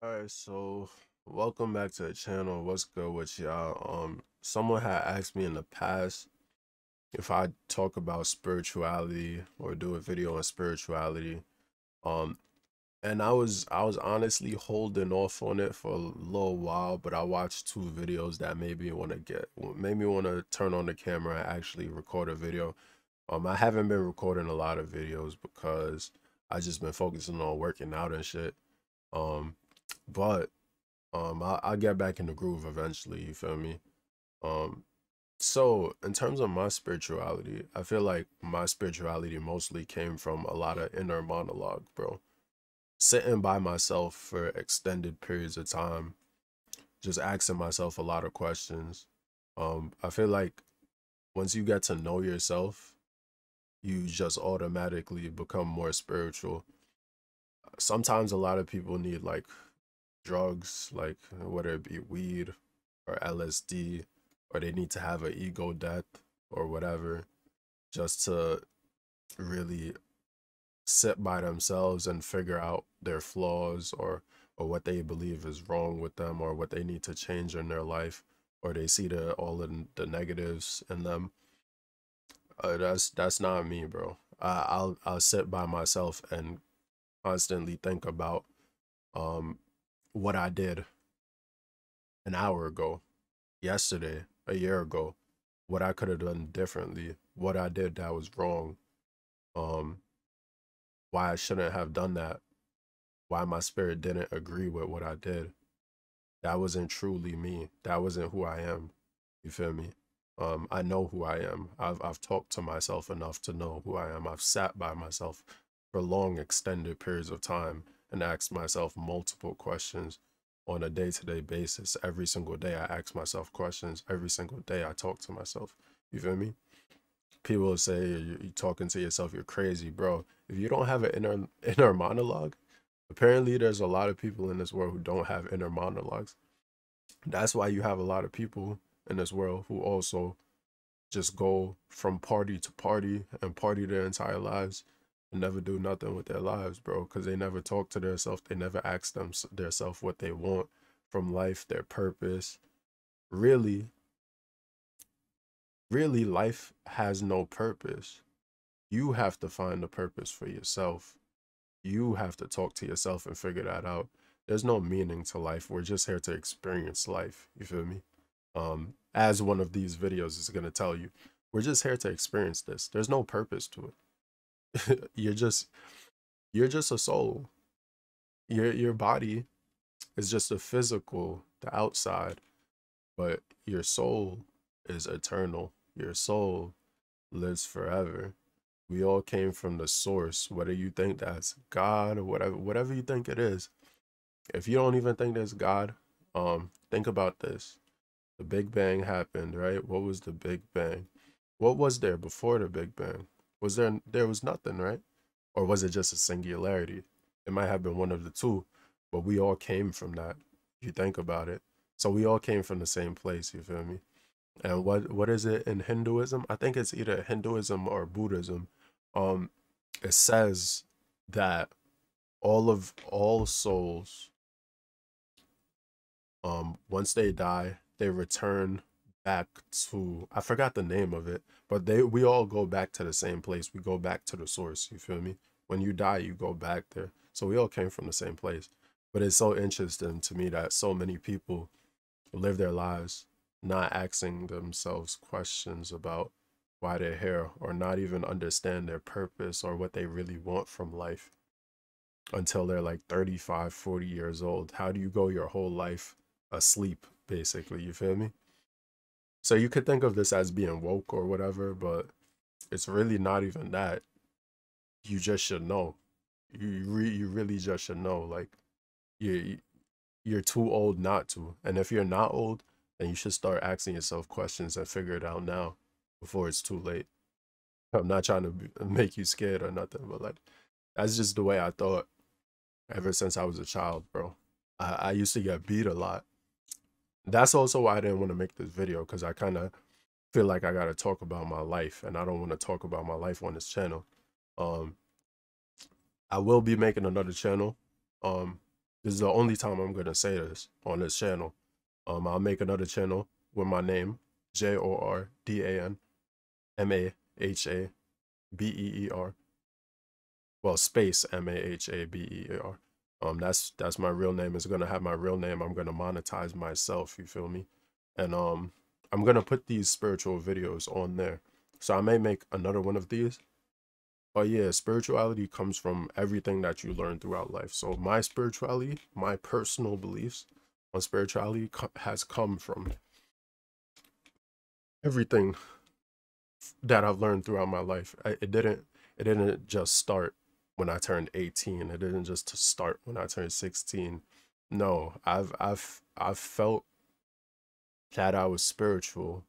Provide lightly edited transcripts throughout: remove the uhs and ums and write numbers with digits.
Alright, so welcome back to the channel. What's good with y'all? Someone had asked me in the past if I talk about spirituality or do a video on spirituality. Um, and I was honestly holding off on it for a little while, but I watched two videos that made me want to turn on the camera and actually record a video. I haven't been recording a lot of videos because I just been focusing on working out and shit. Um, but I'll get back in the groove eventually, you feel me? Um, so in terms of my spirituality, I feel like my spirituality mostly came from a lot of inner monologue, bro. Sitting by myself for extended periods of time, just asking myself a lot of questions. I feel like once you get to know yourself, you just automatically become more spiritual. Sometimes a lot of people need like drugs, like whether it be weed or LSD, or they need to have an ego death or whatever, just to really sit by themselves and figure out their flaws or what they believe is wrong with them or what they need to change in their life, or they see all of the negatives in them. That's not me, bro. I'll sit by myself and constantly think about um what I did an hour ago, yesterday, a year ago, what I could have done differently, what I did that was wrong, um, why I shouldn't have done that, why my spirit didn't agree with what I did. That wasn't truly me. That wasn't who I am. You feel me? I know who I am. I've talked to myself enough to know who I am. I've sat by myself for long, extended periods of time and asked myself multiple questions on a day-to-day basis. Every single day, I ask myself questions. Every single day, I talk to myself. You feel me? People will say you're talking to yourself, you're crazy, bro. If you don't have an inner monologue, apparently there's a lot of people in this world who don't have inner monologues. That's why you have a lot of people in this world who also just go from party to party and party their entire lives and never do nothing with their lives, bro, because they never talk to themselves. They never ask themselves what they want from life, their purpose. Really, really, life has no purpose. You have to find the purpose for yourself. You have to talk to yourself and figure that out. There's no meaning to life. We're just here to experience life. You feel me? As one of these videos is gonna tell you, we're just here to experience this. There's no purpose to it. You're just a soul. Your body is just a physical, the outside, but your soul is eternal. Your soul lives forever. We all came from the source, whether you think that's God or whatever you think it is. If you don't even think there's God, think about this. The Big Bang happened, right? What was the Big Bang? What was there before the Big Bang? There was nothing, right? Or was it just a singularity? It might have been one of the two, but we all came from that. If you think about it. So we all came from the same place, you feel me? And what is it in Hinduism? I think it's either Hinduism or Buddhism. Um, it says that all souls, once they die, they return back to, I forgot the name of it, but we all go back to the same place. We go back to the source, you feel me? When you die, you go back there. So we all came from the same place. But it's so interesting to me that so many people live their lives not asking themselves questions about why they're here, or not even understand their purpose or what they really want from life until they're like 35, 40 years old. How do you go your whole life asleep, basically? You feel me? So you could think of this as being woke or whatever, but it's really not even that. You just should know. You really just should know. Like you you're too old not to. And if you're not old, then you should start asking yourself questions and figure it out now before it's too late. I'm not trying to make you scared or nothing, but like that's just the way I thought ever since I was a child, bro. I used to get beat a lot. That's also why I didn't want to make this video, because I kind of feel like I gotta talk about my life, and I don't want to talk about my life on this channel. Um, I will be making another channel. Um, This is the only time I'm gonna say this on this channel. I'll make another channel with my name, JORDANMAHABEER. Well, space MAHABEER. That's my real name. It's gonna have my real name. I'm gonna monetize myself, you feel me? And I'm gonna put these spiritual videos on there. So I may make another one of these. But yeah, spirituality comes from everything that you learn throughout life. So my spirituality, my personal beliefs on spirituality has come from everything that I've learned throughout my life. It didn't just start when I turned 18. It didn't just start when I turned 16. No, I've felt that I was spiritual,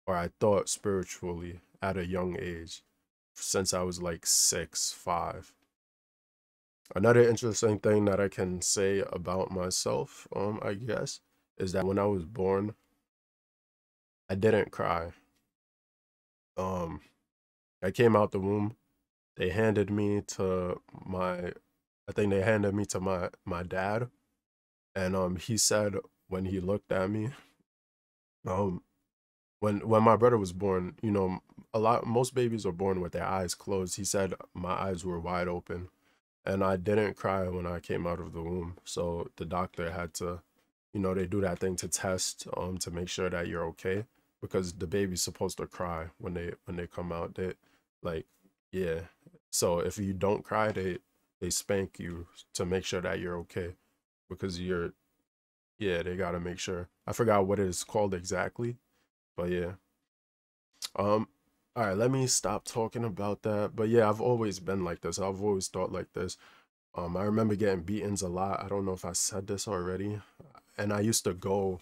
or I thought spiritually at a young age, since I was like 6, 5. Another interesting thing that I can say about myself, I guess, is that when I was born, I didn't cry. I came out the womb. They handed me to my, I think they handed me to my dad, and he said when he looked at me, um, when my brother was born, you know, most babies are born with their eyes closed. He said my eyes were wide open, and I didn't cry when I came out of the womb. So the doctor had to, you know, they do that thing to test to make sure that you're okay, because the baby's supposed to cry when they come out. They like, yeah. So if you don't cry, they spank you to make sure that you're okay, because you're, yeah, they got to make sure. I forgot what it is called exactly, but yeah. Um, all right, let me stop talking about that. But yeah, I've always been like this. I've always thought like this. I remember getting beatings a lot. I don't know if I said this already. And I used to go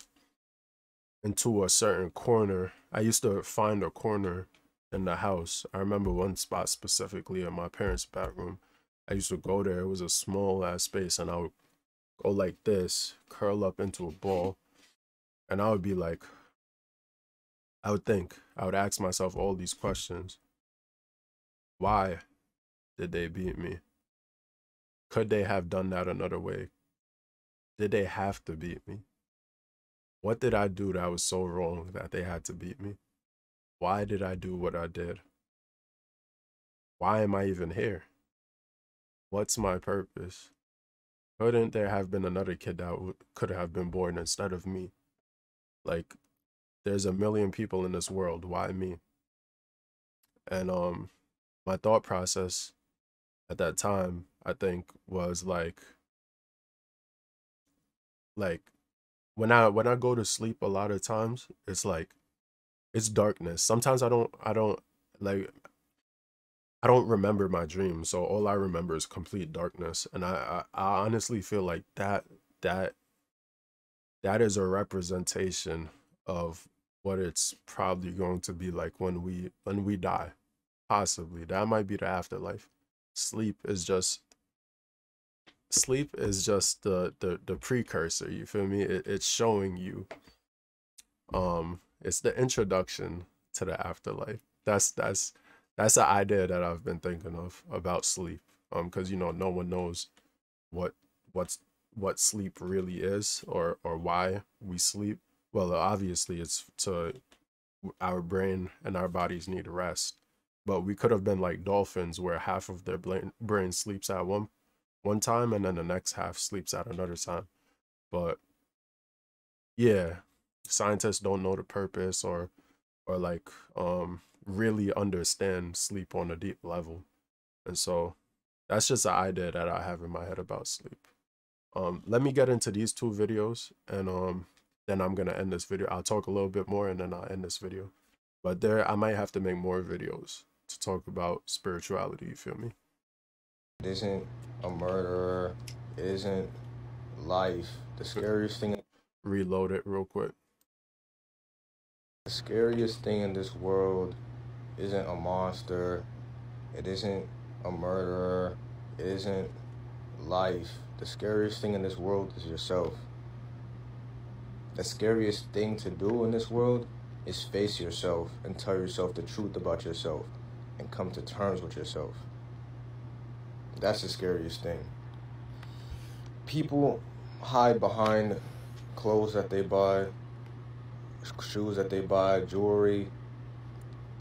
into a certain corner. I used to find a corner in the house. I remember one spot specifically in my parents' bedroom. I used to go there. It was a small ass space, and I would go like this, curl up into a ball, and I would be like, I would ask myself all these questions. Why did they beat me? Could they have done that another way? Did they have to beat me? What did I do that was so wrong that they had to beat me? Why did I do what I did? Why am I even here? What's my purpose? Couldn't there have been another kid that could have been born instead of me? Like, there's a million people in this world. Why me? And my thought process at that time, I think, was like when I go to sleep a lot of times, it's like it's darkness. Sometimes like I don't remember my dreams, so all I remember is complete darkness. And I honestly feel like that that is a representation of what it's probably going to be like when we die. Possibly. That might be the afterlife. Sleep is just sleep is just the precursor, you feel me? It's showing you, it's the introduction to the afterlife. That's the idea that I've been thinking of about sleep. Because you know, no one knows what what's what sleep really is, or why we sleep. Well, obviously it's to our brain and our bodies need rest. But we could have been like dolphins, where half of their brain sleeps at one time, and then the next half sleeps at another time. But yeah, scientists don't know the purpose, or like really understand sleep on a deep level. And so that's just an idea that I have in my head about sleep. Let me get into these two videos, and then I'm gonna end this video. I'll talk a little bit more, and then I'll end this video. But there, I might have to make more videos to talk about spirituality, you feel me? It isn't a murderer. It isn't life. The scariest thing. Reload it real quick. The scariest thing in this world isn't a monster. It isn't a murderer. It isn't life. The scariest thing in this world is yourself. The scariest thing to do in this world is face yourself and tell yourself the truth about yourself and come to terms with yourself. That's the scariest thing. People hide behind clothes that they buy, shoes that they buy, jewelry,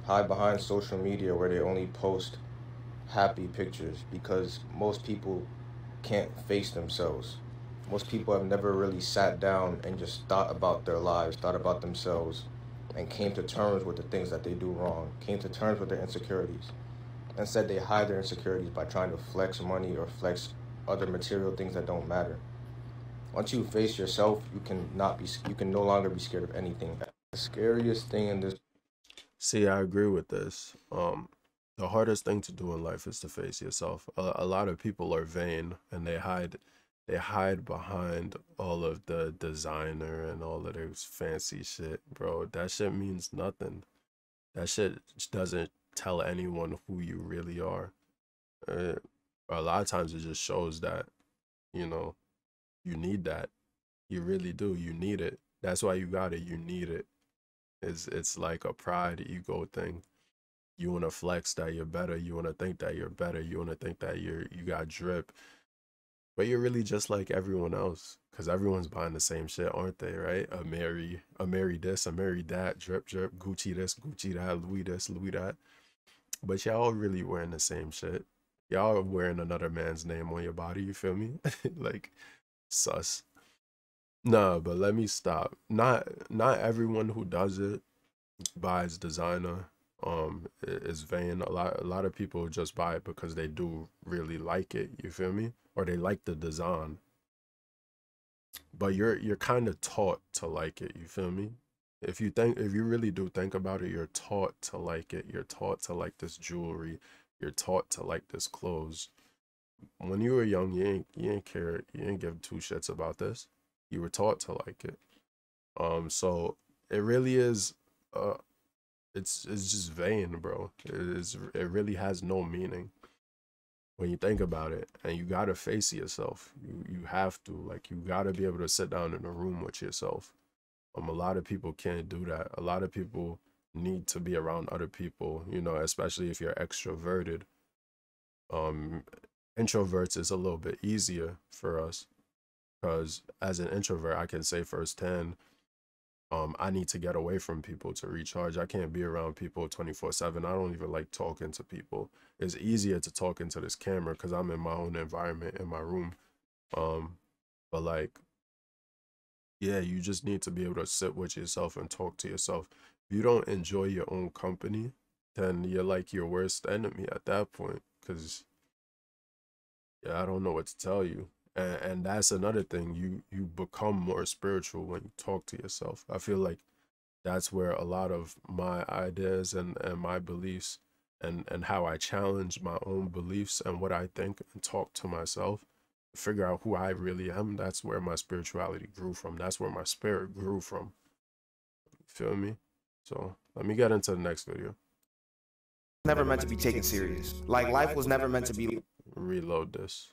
hide behind social media where they only post happy pictures because most people can't face themselves. Most people have never really sat down and just thought about their lives, thought about themselves, and came to terms with the things that they do wrong, came to terms with their insecurities. Instead, they hide their insecurities by trying to flex money or flex other material things that don't matter. Once you face yourself, you can no longer be scared of anything. The scariest thing in this See, I agree with this. The hardest thing to do in life is to face yourself. A lot of people are vain and they hide behind all of the designer and all of this fancy shit, bro. That shit means nothing. That shit doesn't tell anyone who you really are. Uh, a lot of times it just shows that, you know, you need that. You really do. You need it. That's why you got it. You need it. It's like a pride ego thing. You want to flex that you're better. You want to think that you're better. You want to think that you got drip, but you're really just like everyone else because everyone's buying the same shit, aren't they? Right? A Mary this, a Mary that, drip drip, Gucci this, Gucci that, Louis this, Louis that. But y'all really wearing the same shit. Y'all are wearing another man's name on your body. You feel me? Like sus. Nah, but let me stop. Not everyone who does it buys designer is vain. A lot of people just buy it because they do really like it, you feel me, or they like the design, but you're kind of taught to like it, you feel me. If you really do think about it, you're taught to like it. You're taught to like this jewelry. You're taught to like this clothes. When you were young, you ain't care, you ain't give two shits about this. You were taught to like it. So it really is uh it's just vain, bro. It really has no meaning when you think about it. And you gotta face yourself. You have to. Like, you gotta be able to sit down in a room with yourself. A lot of people can't do that. A lot of people need to be around other people, especially if you're extroverted. Um Introverts is a little bit easier for us because as an introvert, I can say firsthand, I need to get away from people to recharge. I can't be around people 24/7. I don't even like talking to people. It's easier to talk into this camera because I'm in my own environment in my room. Um, but like, yeah, you just need to be able to sit with yourself and talk to yourself. If you don't enjoy your own company, then you're like your worst enemy at that point. Because yeah, I don't know what to tell you. And that's another thing. You become more spiritual when you talk to yourself. I feel like that's where a lot of my ideas and my beliefs and how I challenge my own beliefs and what I think and talk to myself, figure out who I really am. That's where my spirituality grew from. That's where my spirit grew from. You feel me? So let me get into the next video. Never meant to be taken serious. Like life was never meant to be Reload this.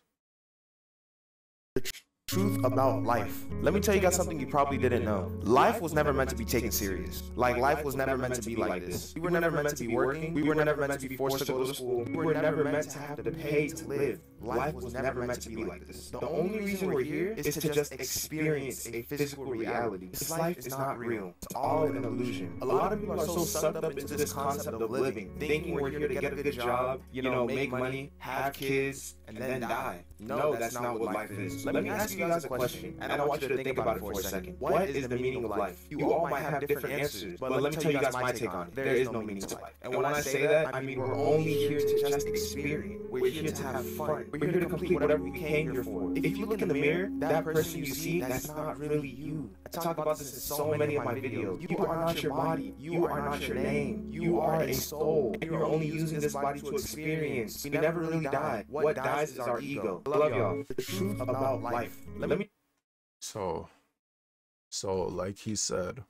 truth about life. Let me tell you guys something you probably didn't know. Life was never meant to be taken serious. Like life was never meant to be like this. We were never meant to be working. We were never meant to be forced to go to school. We were never meant to have to pay to live. Life was never meant to be like this. The only reason we're here is to just experience a physical reality. This life is not real. It's all an illusion. A lot of people are so sucked up into this concept of living, thinking we're here to get a good job, make money, have kids, and then die. No, that's not what life is. Let me ask you guys a question, and I want you to think about it for a second. What is the meaning of life? You all might have different answers, but let me tell you guys my take on it. There is no meaning to life. And when I say that, I mean we're only here to just experience. We're here to have fun. We're here to complete whatever we came here for. If you look in the mirror, that person you see, that's not really you. I talk about this in so many of my videos. You are not your body. You are not your name. You are a soul. And you're only using this body to experience. We never really die. What dies is our ego. Love y'all. The truth about life. Let me. So like he said,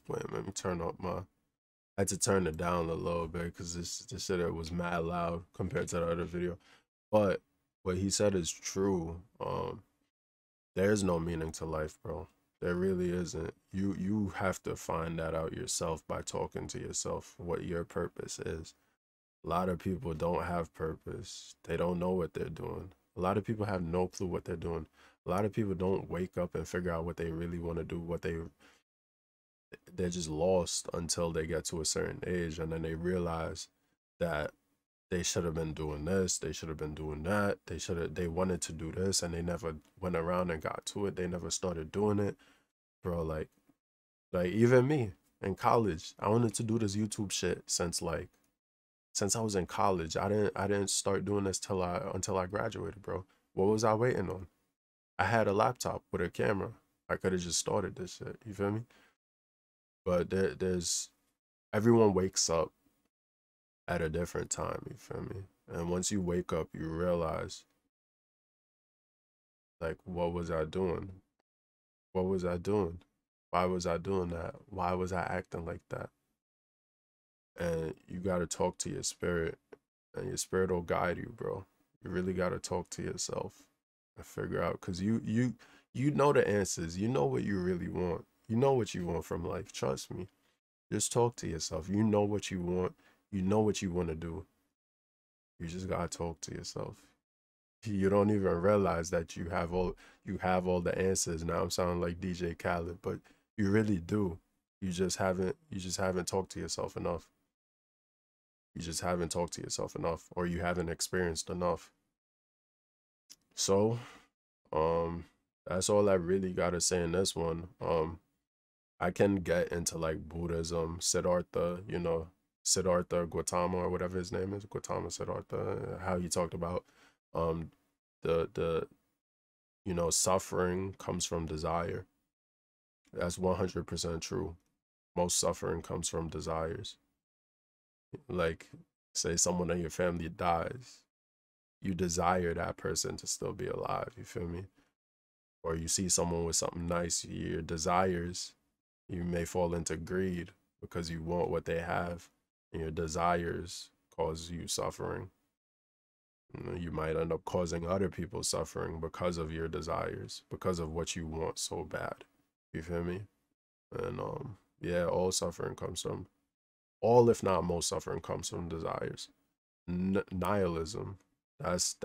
wait, let me turn up I had to turn it down a little bit because this shit was mad loud compared to the other video. But what he said is true. There's no meaning to life, bro. There really isn't. You have to find that out yourself by talking to yourself, what your purpose is. A lot of people don't have purpose. They don't know what they're doing. A lot of people have no clue what they're doing. A lot of people don't wake up and figure out what they really want to do, they're just lost until they get to a certain age, and then they realize that they should have been doing this, they should have been doing that, they wanted to do this and they never went around and got to it. They never started doing it. Bro, like even me in college, I wanted to do this YouTube shit since I was in college. I didn't start doing this until I graduated, bro. What was I waiting on? I had a laptop with a camera. I could have just started this shit. You feel me? But there's everyone wakes up at a different time. You feel me? And once you wake up, you realize, like, what was I doing? What was I doing? Why was I doing that? Why was I acting like that? And you gotta talk to your spirit, and your spirit will guide you, bro. You really gotta talk to yourself and figure out, cause you know the answers. You know what you really want. You know what you want from life. Trust me. Just talk to yourself. You know what you want. You know what you want to do. You just gotta talk to yourself. You don't even realize that you have all the answers. Now I'm sounding like DJ Khaled, but you really do. You just haven't talked to yourself enough. You just haven't talked to yourself enough, or you haven't experienced enough. So, that's all I really gotta say in this one. I can get into like Buddhism, Siddhartha, Siddhartha Gautama or whatever his name is, Gautama Siddhartha, how he talked about um the suffering comes from desire. That's 100% true. Most suffering comes from desires. Like, say someone in your family dies, you desire that person to still be alive, you feel me? Or you see someone with something nice, your desires, you may fall into greed because you want what they have, and your desires cause you suffering. You might end up causing other people suffering because of your desires, because of what you want so bad. You feel me? And yeah, all if not most suffering comes from desires. Nihilism. That's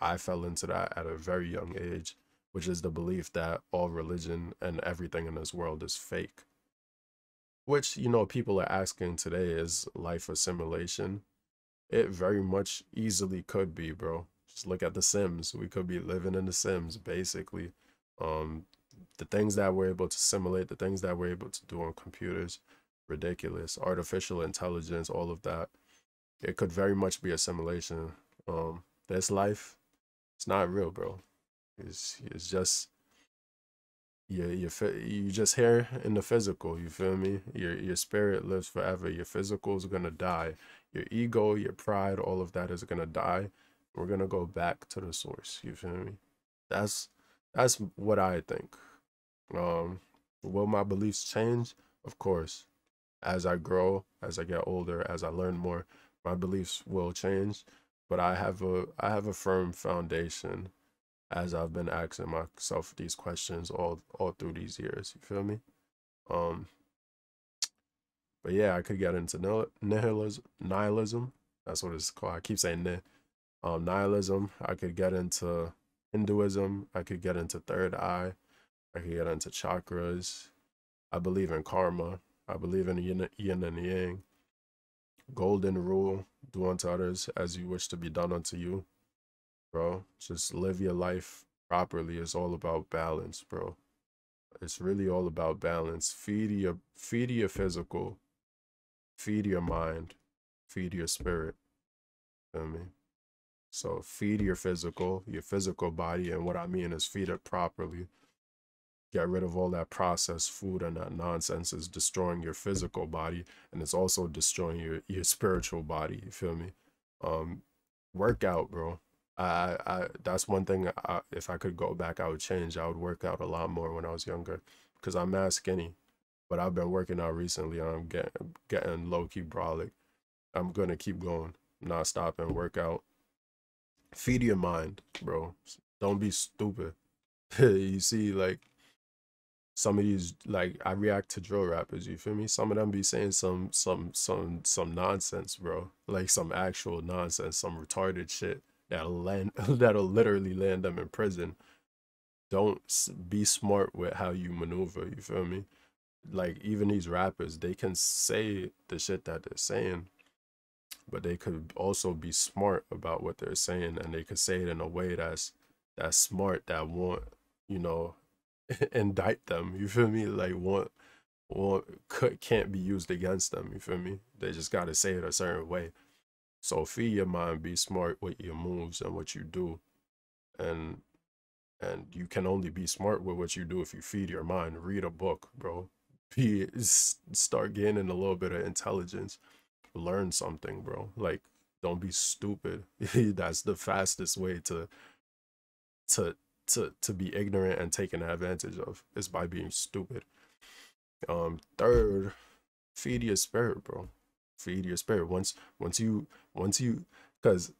I fell into that at a very young age, which is the belief that all religion and everything in this world is fake. Which, people are asking today, is life a simulation? It very much easily could be, bro. Just look at The Sims. We could be living in The Sims, basically. Um, the things that we're able to simulate, the things that we're able to do on computers, ridiculous. Artificial intelligence, all of that. It could very much be a simulation. This life, it's not real, bro. It's just you just here in the physical. You feel me? Your spirit lives forever. Your physical is gonna die. Your ego, your pride, all of that is gonna die. We're gonna go back to the source. You feel me? That's that's what I think. Um, will my beliefs change? Of course. As I grow, as I get older, as I learn more, my beliefs will change. But I have a firm foundation, as I've been asking myself these questions all through these years. You feel me? Um, but yeah, I could get into nihilism. That's what it's called. I keep saying nihilism. I could get into Hinduism. I could get into third eye. I could get into chakras. I believe in karma. I believe in yin and yang. Golden rule: do unto others as you wish to be done unto you, bro. Just live your life properly. It's all about balance, bro. It's really all about balance. Feed your physical, feed your mind, feed your spirit. Feel me? So feed your physical body, and what I mean is feed it properly. Get rid of all that processed food and that nonsense is destroying your physical body, and it's also destroying your spiritual body. You feel me? Um, Work out, bro. I that's one thing. If I could go back, I would change. I would work out a lot more when I was younger, because I'm mad skinny. But I've been working out recently, and I'm getting low key brolic. I'm gonna keep going, not stopping. Work out. Feed your mind, bro. Don't be stupid. You see, like, some of these, like, I react to drill rappers, you feel me? Some of them be saying some nonsense, bro. Like some actual nonsense, some retarded shit. that'll literally land them in prison. Don't be smart with how you maneuver. You feel me? Like even these rappers, they can say the shit that they're saying, but they could also be smart about what they're saying, and they could say it in a way that's smart, that won't, you know, indict them. You feel me? Like can't be used against them. You feel me? They just gotta say it a certain way. So feed your mind, be smart with your moves and what you do, and you can only be smart with what you do if you feed your mind. Read a book, bro. Start gaining a little bit of intelligence. Learn something, bro. Like, don't be stupid. That's the fastest way to to be ignorant and taken advantage of, is by being stupid. Third, feed your spirit, bro. Feed your spirit. Once you because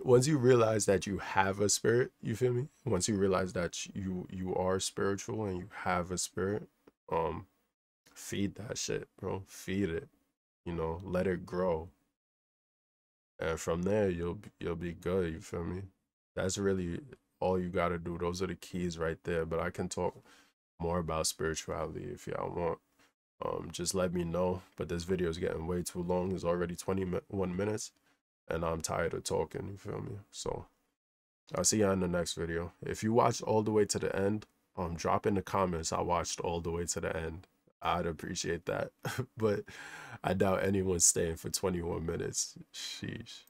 once you realize that you have a spirit, you feel me? Once you realize that you are spiritual and you have a spirit, feed that shit, bro. Feed it. You know, let it grow. And from there you'll be good, you feel me? That's really all you gotta do. Those are the keys right there. But I can talk more about spirituality if y'all want. Just let me know. But this video is getting way too long. It's already 21 minutes, and I'm tired of talking, you feel me? So I'll see y'all in the next video. If you watched all the way to the end, drop in the comments I watched all the way to the end. I'd appreciate that. But I doubt anyone's staying for 21 minutes. Sheesh.